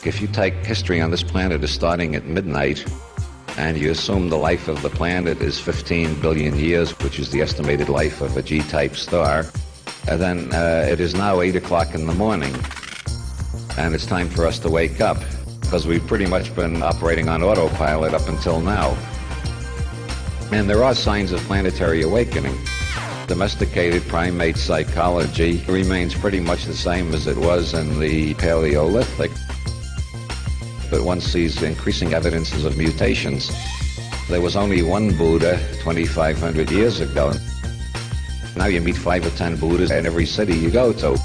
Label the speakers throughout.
Speaker 1: If you take history on this planet as starting at midnight, and you assume the life of the planet is 15 billion years, which is the estimated life of a G-type star, then it is now 8 o'clock in the morning, and it's time for us to wake up, because we've pretty much been operating on autopilot up until now. And there are signs of planetary awakening. Domesticated primate psychology remains pretty much the same as it was in the Paleolithic, but one sees increasing evidences of mutations. There was only one Buddha 2,500 years ago. Now you meet 5 or 10 Buddhas in every city you go to.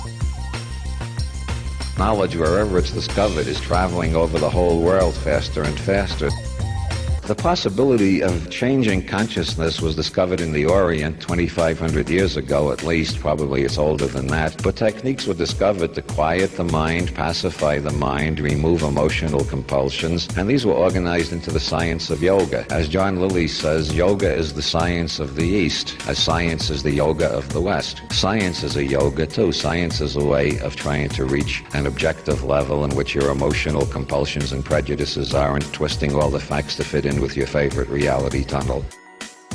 Speaker 1: Knowledge, wherever it's discovered, is traveling over the whole world faster and faster. The possibility of changing consciousness was discovered in the Orient 2,500 years ago at least. Probably it's older than that. But techniques were discovered to quiet the mind, pacify the mind, remove emotional compulsions, and these were organized into the science of yoga. As John Lilly says, yoga is the science of the East, as science is the yoga of the West. Science is a yoga too. Science is a way of trying to reach an objective level in which your emotional compulsions and prejudices aren't twisting all the facts to fit in with your favorite reality tunnel.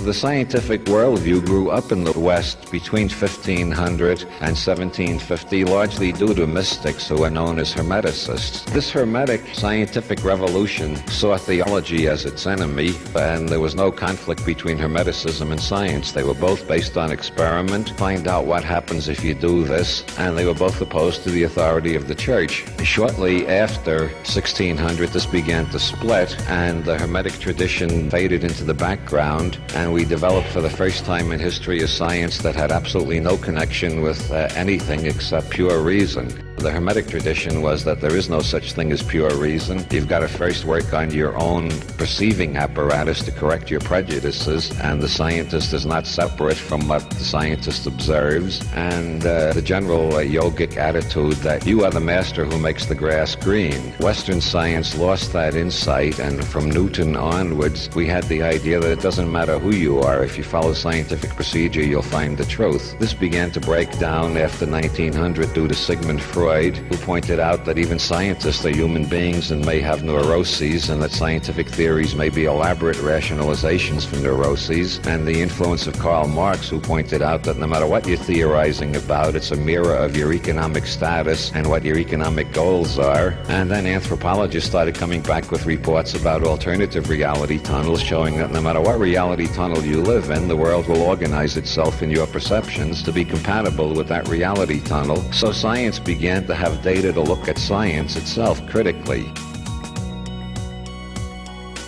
Speaker 1: The scientific worldview grew up in the West between 1500 and 1750, largely due to mystics who are known as Hermeticists. This Hermetic scientific revolution saw theology as its enemy, and there was no conflict between Hermeticism and science. They were both based on experiment, find out what happens if you do this, and they were both opposed to the authority of the church. Shortly after 1600, this began to split, and the Hermetic tradition faded into the background, and we developed for the first time in history a science that had absolutely no connection with anything except pure reason. The Hermetic tradition was that there is no such thing as pure reason. You've got to first work on your own perceiving apparatus to correct your prejudices, and the scientist is not separate from what the scientist observes, and the general yogic attitude that you are the master who makes the grass green. Western science lost that insight, and from Newton onwards, we had the idea that it doesn't matter who you are. If you follow scientific procedure, you'll find the truth. This began to break down after 1900 due to Sigmund Freud, who pointed out that even scientists are human beings and may have neuroses, and that scientific theories may be elaborate rationalizations for neuroses, and the influence of Karl Marx, who pointed out that no matter what you're theorizing about, it's a mirror of your economic status and what your economic goals are. And then anthropologists started coming back with reports about alternative reality tunnels, showing that no matter what reality tunnel you live in, the world will organize itself in your perceptions to be compatible with that reality tunnel. So science began to have data to look at science itself critically.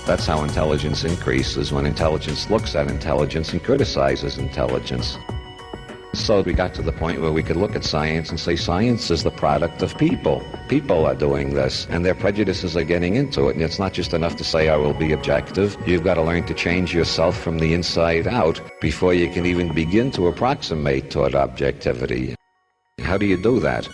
Speaker 1: That's how intelligence increases, when intelligence looks at intelligence and criticizes intelligence. So we got to the point where we could look at science and say science is the product of people. People are doing this, and their prejudices are getting into it. And it's not just enough to say, I will be objective. You've got to learn to change yourself from the inside out before you can even begin to approximate toward objectivity. How do you do that?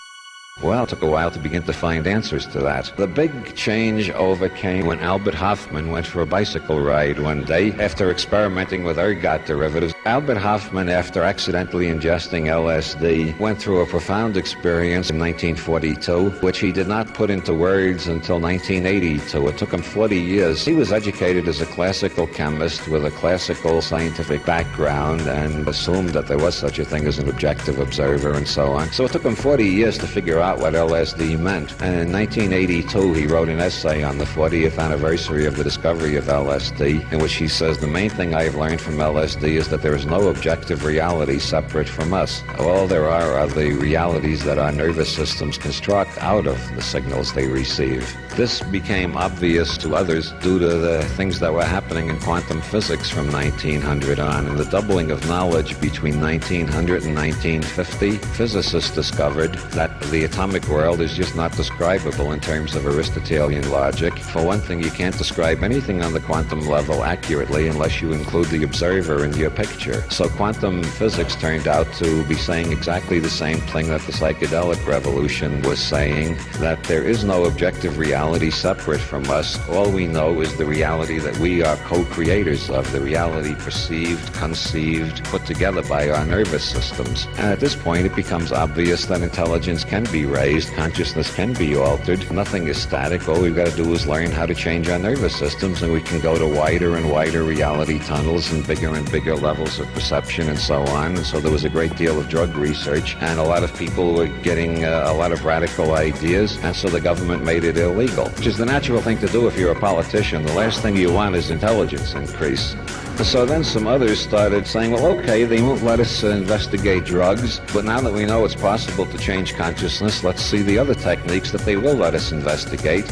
Speaker 1: Well, it took a while to begin to find answers to that. The big change came when Albert Hofmann went for a bicycle ride one day after experimenting with ergot derivatives. Albert Hofmann, after accidentally ingesting LSD, went through a profound experience in 1942, which he did not put into words until 1982. It took him 40 years. He was educated as a classical chemist with a classical scientific background and assumed that there was such a thing as an objective observer and so on. So it took him 40 years to figure out what LSD meant. And in 1982, he wrote an essay on the 40th anniversary of the discovery of LSD, in which he says, the main thing I've learned from LSD is that there is no objective reality separate from us. All there are the realities that our nervous systems construct out of the signals they receive. This became obvious to others due to the things that were happening in quantum physics from 1900 on. And the doubling of knowledge between 1900 and 1950, physicists discovered that the atomic world is just not describable in terms of Aristotelian logic. For one thing, you can't describe anything on the quantum level accurately unless you include the observer in your picture. So quantum physics turned out to be saying exactly the same thing that the psychedelic revolution was saying, that there is no objective reality separate from us. All we know is the reality that we are co-creators of, the reality perceived, conceived, put together by our nervous systems. And at this point, it becomes obvious that intelligence can be be raised, consciousness can be altered. Nothing is static. All we've got to do is learn how to change our nervous systems, and we can go to wider and wider reality tunnels and bigger levels of perception and so on. And so there was a great deal of drug research, and a lot of people were getting a lot of radical ideas, and so the government made it illegal, which is the natural thing to do if you're a politician. The last thing you want is intelligence increase. And so then some others started saying, well, okay, they won't let us investigate drugs, but now that we know it's possible to change consciousness, let's see the other techniques that they will let us investigate.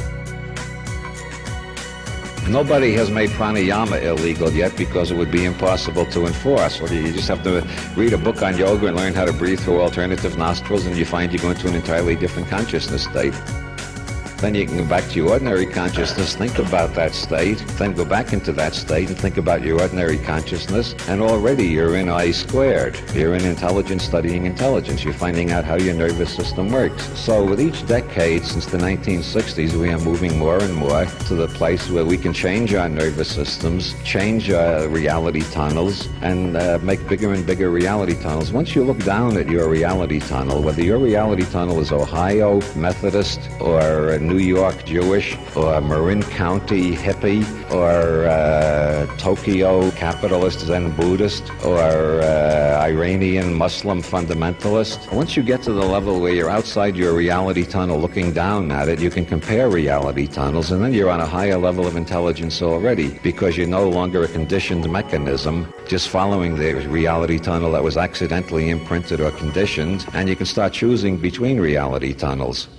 Speaker 1: Nobody has made pranayama illegal yet because it would be impossible to enforce. Well, you just have to read a book on yoga and learn how to breathe through alternative nostrils, and you find you go into an entirely different consciousness state. Then you can go back to your ordinary consciousness, think about that state, then go back into that state and think about your ordinary consciousness, and already you're in I squared. You're in intelligence studying intelligence. You're finding out how your nervous system works. So with each decade since the 1960s, we are moving more and more to the place where we can change our nervous systems, change our reality tunnels, and make bigger and bigger reality tunnels. Once you look down at your reality tunnel, whether your reality tunnel is Ohio Methodist or New York Jewish or Marin County hippie or Tokyo capitalist Zen Buddhist or Iranian Muslim fundamentalist. Once you get to the level where you're outside your reality tunnel looking down at it, you can compare reality tunnels, and then you're on a higher level of intelligence already, because you're no longer a conditioned mechanism just following the reality tunnel that was accidentally imprinted or conditioned, and you can start choosing between reality tunnels.